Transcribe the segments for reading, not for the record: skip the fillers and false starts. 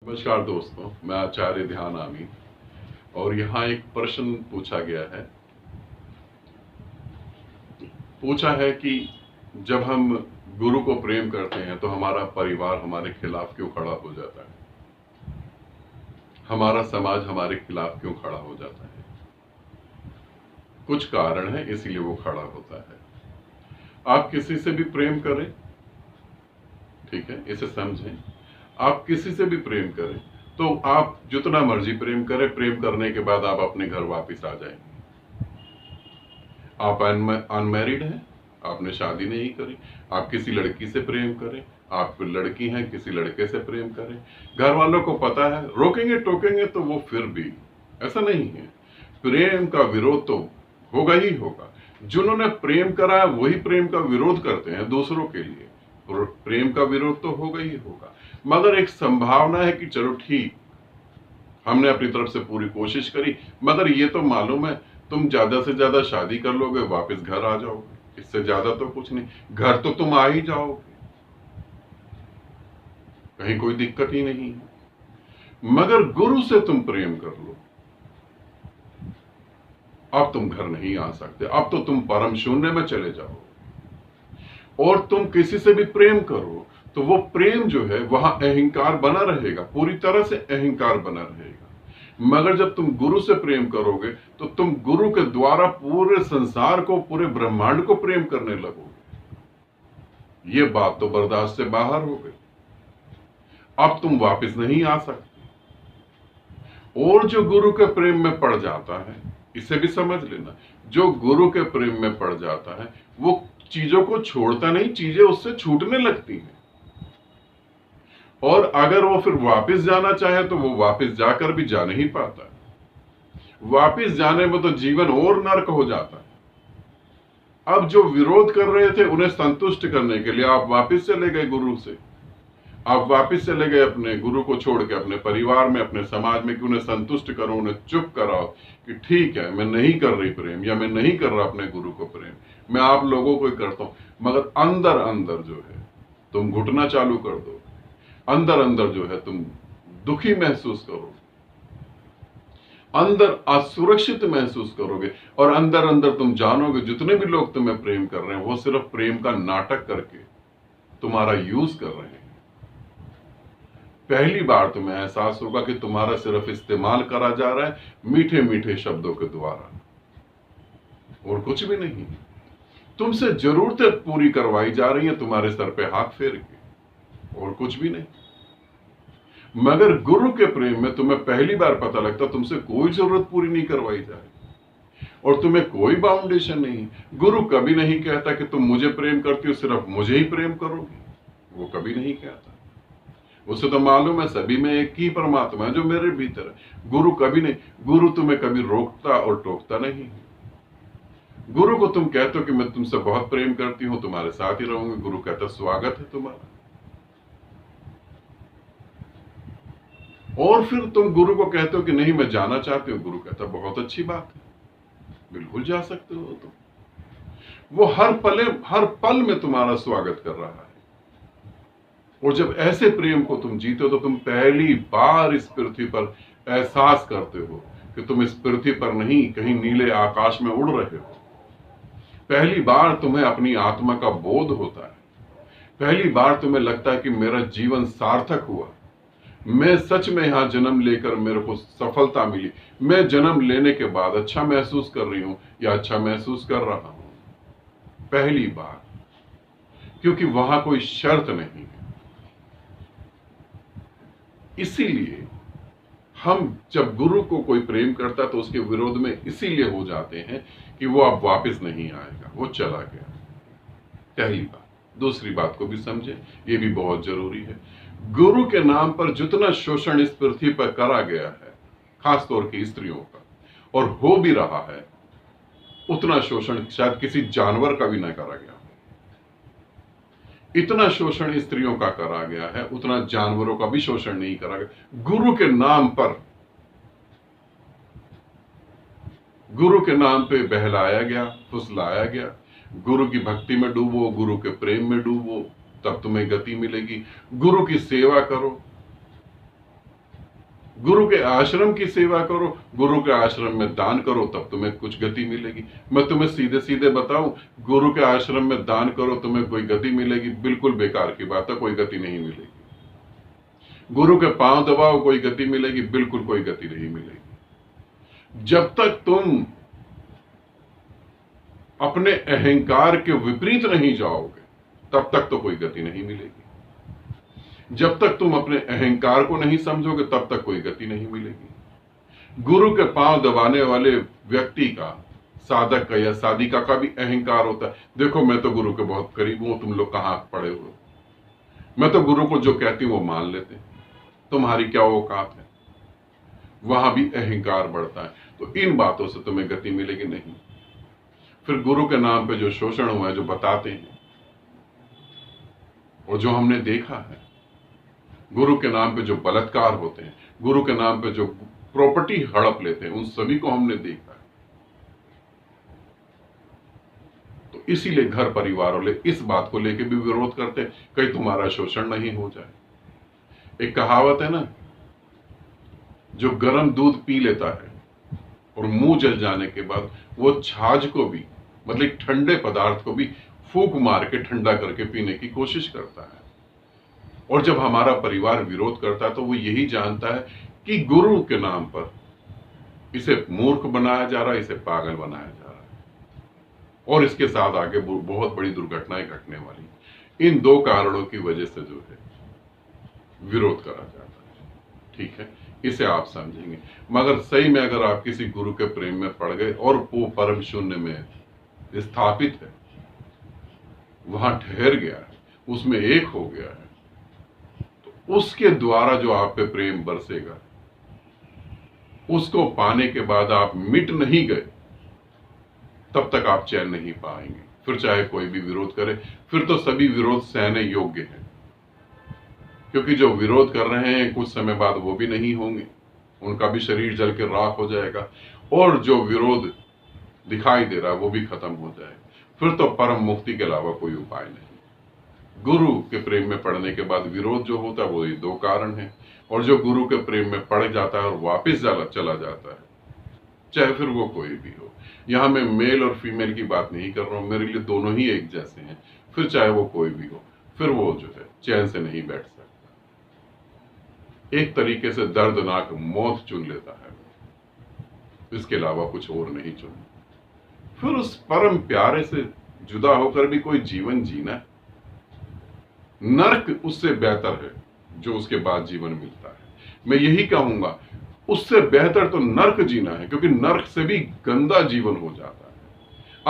नमस्कार दोस्तों, मैं आचार्य ध्यान आमी और यहाँ एक प्रश्न पूछा गया है। पूछा है कि जब हम गुरु को प्रेम करते हैं तो हमारा परिवार हमारे खिलाफ क्यों खड़ा हो जाता है, हमारा समाज हमारे खिलाफ क्यों खड़ा हो जाता है। कुछ कारण है, इसीलिए वो खड़ा होता है। आप किसी से भी प्रेम करें, ठीक है, इसे समझें। आप किसी से भी प्रेम करें तो आप जितना मर्जी प्रेम करें, प्रेम करने के बाद आप अपने घर वापस आ जाएंगे। आप अनमैरिड हैं, आपने शादी नहीं करी, आप किसी लड़की से प्रेम करें, आप लड़की हैं किसी लड़के से प्रेम करें, घर वालों को पता है, रोकेंगे टोकेंगे तो वो फिर भी, ऐसा नहीं है। प्रेम का विरोध तो होगा ही होगा। जिन्होंने प्रेम करा है वही प्रेम का विरोध करते हैं दूसरों के लिए। प्रेम का विरोध तो होगा ही होगा, मगर एक संभावना है कि चलो ठीक, हमने अपनी तरफ से पूरी कोशिश करी, मगर ये तो मालूम है तुम ज्यादा से ज्यादा शादी कर लोगे, वापस घर आ जाओगे, इससे ज्यादा तो कुछ नहीं। घर तो तुम आ ही जाओगे, कहीं कोई दिक्कत ही नहीं है। मगर गुरु से तुम प्रेम कर लो, अब तुम घर नहीं आ सकते, अब तो तुम परम शून्य में चले जाओ। और तुम किसी से भी प्रेम करो तो वो प्रेम जो है वहां अहंकार बना रहेगा, पूरी तरह से अहंकार बना रहेगा। मगर जब तुम गुरु से प्रेम करोगे तो तुम गुरु के द्वारा पूरे संसार को, पूरे ब्रह्मांड को प्रेम करने लगोगे। ये बात तो बर्दाश्त से बाहर हो गई, अब तुम वापस नहीं आ सकते। और जो गुरु के प्रेम में पड़ जाता है, इसे भी समझ लेना, जो गुरु के प्रेम में पड़ जाता है वो चीजों को छोड़ता नहीं, चीजें उससे छूटने लगती हैं। और अगर वो फिर वापस जाना चाहे तो वो वापस जाकर भी जा नहीं पाता। वापस जाने में तो जीवन और नर्क हो जाता है। अब जो विरोध कर रहे थे उन्हें संतुष्ट करने के लिए आप वापस चले गए गुरु से, आप वापस चले गए अपने गुरु को छोड़ के अपने परिवार में, अपने समाज में, कि उन्हें संतुष्ट करो, उन्हें चुप कराओ कि ठीक है मैं नहीं कर रही प्रेम, या मैं नहीं कर रहा अपने गुरु को प्रेम, मैं आप लोगों को ही करता हूं। मगर अंदर अंदर जो है तुम घुटना चालू कर दो, अंदर अंदर जो है तुम दुखी महसूस करोगे, अंदर असुरक्षित महसूस करोगे, और अंदर अंदर तुम जानोगे जितने भी लोग तुम्हें प्रेम कर रहे हैं वो सिर्फ प्रेम का नाटक करके तुम्हारा यूज कर रहे हैं। पहली बार तुम्हें एहसास होगा कि तुम्हारा सिर्फ इस्तेमाल करा जा रहा है मीठे मीठे शब्दों के द्वारा, और कुछ भी नहीं। तुमसे जरूरतें पूरी करवाई जा रही हैं तुम्हारे सर पे हाथ फेर के, और कुछ भी नहीं। मगर गुरु के प्रेम में तुम्हें पहली बार पता लगता तुमसे कोई जरूरत पूरी नहीं करवाई जा रही, और तुम्हें कोई बाउंडेशन नहीं। गुरु कभी नहीं कहता कि तुम मुझे प्रेम करती हो, सिर्फ मुझे ही प्रेम करोगी, वो कभी नहीं कहता। उसे तो मालूम है सभी में एक ही परमात्मा है जो मेरे भीतर है। गुरु कभी नहीं, गुरु तुम्हें कभी रोकता और टोकता नहीं। गुरु को तुम कहते हो कि मैं तुमसे बहुत प्रेम करती हूं, तुम्हारे साथ ही रहूंगी, गुरु कहता स्वागत है तुम्हारा। और फिर तुम गुरु को कहते हो कि नहीं मैं जाना चाहती हूं, गुरु कहता बहुत अच्छी बात है, बिल्कुल जा सकते हो तुम। वो हर पल में तुम्हारा स्वागत कर रहा है। और जब ऐसे प्रेम को तुम जीते हो तो तुम पहली बार इस पृथ्वी पर एहसास करते हो कि तुम इस पृथ्वी पर नहीं, कहीं नीले आकाश में उड़ रहे हो। पहली बार तुम्हें अपनी आत्मा का बोध होता है। पहली बार तुम्हें लगता है कि मेरा जीवन सार्थक हुआ, मैं सच में यहां जन्म लेकर मेरे को सफलता मिली, मैं जन्म लेने के बाद अच्छा महसूस कर रही हूं या अच्छा महसूस कर रहा हूं। पहली बार, क्योंकि वहां कोई शर्त नहीं है। इसीलिए हम जब गुरु को कोई प्रेम करता तो उसके विरोध में इसीलिए हो जाते हैं कि वो अब वापस नहीं आएगा, वो चला गया। पहली बात। दूसरी बात को भी समझे, ये भी बहुत जरूरी है। गुरु के नाम पर जितना शोषण इस पृथ्वी पर करा गया है, खासतौर की स्त्रियों का, और हो भी रहा है, उतना शोषण शायद किसी जानवर का भी न करा गया। इतना शोषण स्त्रियों का करा गया है, उतना जानवरों का भी शोषण नहीं करा गया। गुरु के नाम पर, गुरु के नाम पे बहलाया गया, फुसलाया गया। गुरु की भक्ति में डूबो, गुरु के प्रेम में डूबो, तब तुम्हें गति मिलेगी। गुरु की सेवा करो, गुरु के आश्रम की सेवा करो, गुरु के आश्रम में दान करो, तब तुम्हें कुछ गति मिलेगी। मैं तुम्हें सीधे सीधे बताऊं, गुरु के आश्रम में दान करो तुम्हें कोई गति मिलेगी, बिल्कुल बेकार की बात है, कोई गति नहीं मिलेगी। गुरु के पांव दबाओ कोई गति मिलेगी, बिल्कुल कोई गति नहीं मिलेगी। जब तक तुम अपने अहंकार के विपरीत नहीं जाओगे तब तक तो कोई गति नहीं मिलेगी। जब तक तुम अपने अहंकार को नहीं समझोगे तब तक कोई गति नहीं मिलेगी। गुरु के पांव दबाने वाले व्यक्ति का, साधक का या साधिका का भी अहंकार होता है। देखो मैं तो गुरु के बहुत करीब हूं, तुम लोग कहां पड़े हो, मैं तो गुरु को जो कहती हूं वो मान लेते हैं, तुम्हारी क्या औकात है। वहां भी अहंकार बढ़ता है। तो इन बातों से तुम्हें गति मिलेगी नहीं। फिर गुरु के नाम पे जो शोषण हुआ है, जो बताते हैं और जो हमने देखा है, गुरु के नाम पे जो बलात्कार होते हैं, गुरु के नाम पे जो प्रॉपर्टी हड़प लेते हैं, उन सभी को हमने देखा है। तो इसीलिए घर परिवार वाले इस बात को लेके भी विरोध करते हैं, कहीं तुम्हारा शोषण नहीं हो जाए। एक कहावत है ना, जो गर्म दूध पी लेता है और मुंह जल जाने के बाद वो छाछ को भी, मतलब ठंडे पदार्थ को भी फूंक मार के ठंडा करके पीने की कोशिश करता है। और जब हमारा परिवार विरोध करता है तो वो यही जानता है कि गुरु के नाम पर इसे मूर्ख बनाया जा रहा है, इसे पागल बनाया जा रहा है और इसके साथ आगे बहुत बड़ी दुर्घटनाएं घटने वाली। इन दो कारणों की वजह से जो है विरोध करा जाता है। ठीक है, इसे आप समझेंगे। मगर सही में अगर आप किसी गुरु के प्रेम में पड़ गए और वो परम शून्य में स्थापित है, वहां ठहर गया है, उसमें एक हो गया है, तो उसके द्वारा जो आप पे प्रेम बरसेगा, उसको पाने के बाद आप मिट नहीं गए तब तक आप चैन नहीं पाएंगे। फिर चाहे कोई भी विरोध करे, फिर तो सभी विरोध सहने योग्य है, क्योंकि जो विरोध कर रहे हैं कुछ समय बाद वो भी नहीं होंगे, उनका भी शरीर जल के राख हो जाएगा और जो विरोध दिखाई दे रहा है वो भी खत्म हो जाएगा। फिर तो परम मुक्ति के अलावा कोई उपाय नहीं। गुरु के प्रेम में पड़ने के बाद विरोध जो होता है वो ये दो कारण है। और जो गुरु के प्रेम में पड़ जाता है और वापिस चला जाता है, चाहे फिर वो कोई भी हो, यहां मैं मेल और फीमेल की बात नहीं कर रहा हूं, मेरे लिए दोनों ही एक जैसे हैं, फिर चाहे वो कोई भी हो, फिर वो जो है चैन से नहीं बैठ सकता। एक तरीके से दर्दनाक मौत चुन लेता है, इसके अलावा कुछ और नहीं चुनता। फिर उस परम प्यारे से जुदा होकर भी कोई जीवन जीना, नर्क उससे बेहतर है जो उसके बाद जीवन मिलता है। मैं यही कहूंगा, उससे बेहतर तो नर्क जीना है, क्योंकि नर्क से भी गंदा जीवन हो जाता है।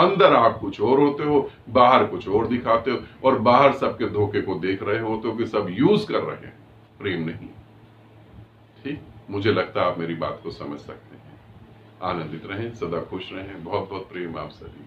अंदर आप कुछ और होते हो, बाहर कुछ और दिखाते हो, और बाहर सबके धोखे को देख रहे होते हो कि सब यूज कर रहे हैं, प्रेम नहीं। ठीक, मुझे लगता है आप मेरी बात को समझ सकते हैं। आनंदित रहें, सदा खुश रहें। बहुत बहुत प्रेम आप सभी।